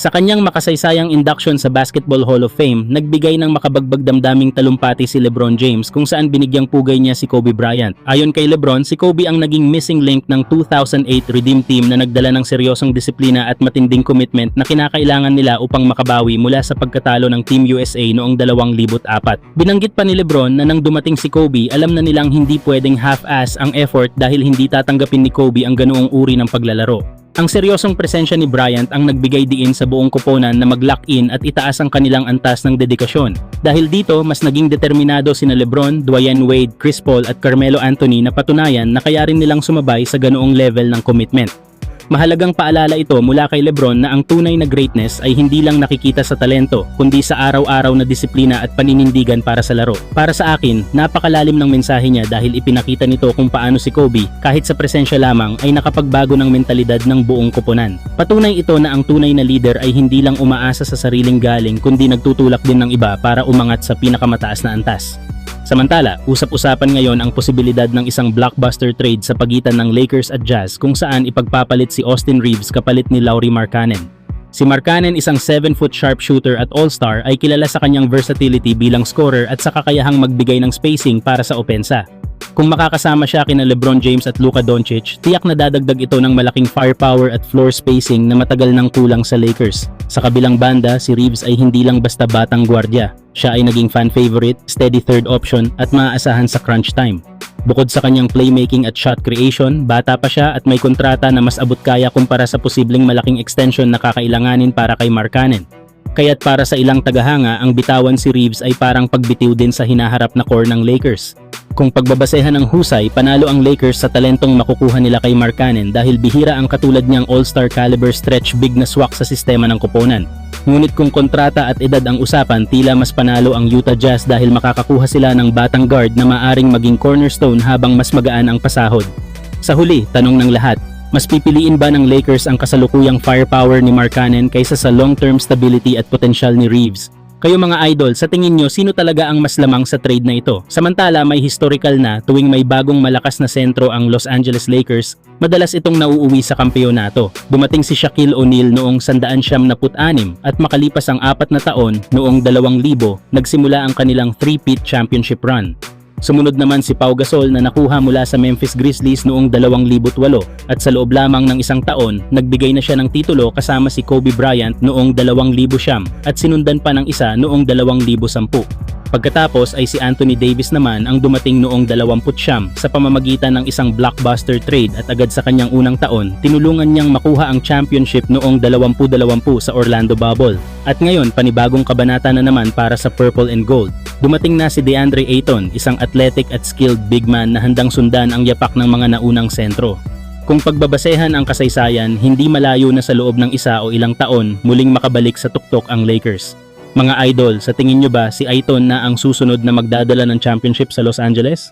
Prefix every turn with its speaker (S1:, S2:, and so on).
S1: Sa kanyang makasaysayang induction sa Basketball Hall of Fame, nagbigay ng makabagbag damdaming talumpati si LeBron James kung saan binigyang pugay niya si Kobe Bryant. Ayon kay LeBron, si Kobe ang naging missing link ng 2008 Redeem Team na nagdala ng seryosong disiplina at matinding commitment na kinakailangan nila upang makabawi mula sa pagkatalo ng Team USA noong 2004. Binanggit pa ni LeBron na nang dumating si Kobe, alam na nilang hindi pwedeng half-ass ang effort dahil hindi tatanggapin ni Kobe ang ganoong uri ng paglalaro. Ang seryosong presensya ni Bryant ang nagbigay diin sa buong koponan na mag-lock in at itaas ang kanilang antas ng dedikasyon. Dahil dito, mas naging determinado sina LeBron, Dwyane Wade, Chris Paul at Carmelo Anthony na patunayan na kaya rin nilang sumabay sa ganoong level ng commitment. Mahalagang paalala ito mula kay LeBron na ang tunay na greatness ay hindi lang nakikita sa talento, kundi sa araw-araw na disiplina at paninindigan para sa laro. Para sa akin, napakalalim ng mensahe niya dahil ipinakita nito kung paano si Kobe, kahit sa presensya lamang, ay nakapagbago ng mentalidad ng buong koponan. Patunay ito na ang tunay na leader ay hindi lang umaasa sa sariling galing kundi nagtutulak din ng iba para umangat sa pinakamataas na antas. Samantala, usap-usapan ngayon ang posibilidad ng isang blockbuster trade sa pagitan ng Lakers at Jazz kung saan ipagpapalit si Austin Reeves kapalit ni Lauri Markkanen. Si Markkanen, isang 7-foot sharpshooter at all-star, ay kilala sa kanyang versatility bilang scorer at sa kakayahang magbigay ng spacing para sa opensa. Kung makakasama siya kina LeBron James at Luka Doncic, tiyak na dadagdag ito ng malaking firepower at floor spacing na matagal nang kulang sa Lakers. Sa kabilang banda, si Reeves ay hindi lang basta batang gwardya. Siya ay naging fan favorite, steady third option at maaasahan sa crunch time. Bukod sa kanyang playmaking at shot creation, bata pa siya at may kontrata na mas abot kaya kumpara sa posibleng malaking extension na kakailanganin para kay Markkanen. Kaya't para sa ilang tagahanga, ang bitawan si Reeves ay parang pagbitiw din sa hinaharap na core ng Lakers. Kung pagbabasehan ng husay, panalo ang Lakers sa talentong makukuha nila kay Markkanen dahil bihira ang katulad niyang all-star caliber stretch big na swak sa sistema ng koponan. Ngunit kung kontrata at edad ang usapan, tila mas panalo ang Utah Jazz dahil makakakuha sila ng batang guard na maaring maging cornerstone habang mas magaan ang pasahod. Sa huli, tanong ng lahat, mas pipiliin ba ng Lakers ang kasalukuyang firepower ni Markkanen kaysa sa long-term stability at potensyal ni Reeves? Kayo mga idol, sa tingin nyo, sino talaga ang mas lamang sa trade na ito? Samantala, may historical na tuwing may bagong malakas na sentro ang Los Angeles Lakers, madalas itong nauuwi sa kampeonato. Dumating si Shaquille O'Neal noong 1996 at makalipas ang 4 na taon, noong 2000, nagsimula ang kanilang 3-peat championship run. Sumunod naman si Pau Gasol na nakuha mula sa Memphis Grizzlies noong 2008 at sa loob lamang ng isang taon, nagbigay na siya ng titulo kasama si Kobe Bryant noong 2009 at sinundan pa ng isa noong 2010. Pagkatapos ay si Anthony Davis naman ang dumating noong 29 sa pamamagitan ng isang blockbuster trade at agad sa kanyang unang taon, tinulungan niyang makuha ang championship noong 2020 sa Orlando Bubble. At ngayon, panibagong kabanata na naman para sa Purple and Gold. Dumating na si DeAndre Ayton, isang athletic at skilled big man na handang sundan ang yapak ng mga naunang sentro. Kung pagbabasehan ang kasaysayan, hindi malayo na sa loob ng isa o ilang taon, muling makabalik sa tuktok ang Lakers. Mga idol, sa tingin nyo ba si Ayton na ang susunod na magdadala ng championship sa Los Angeles?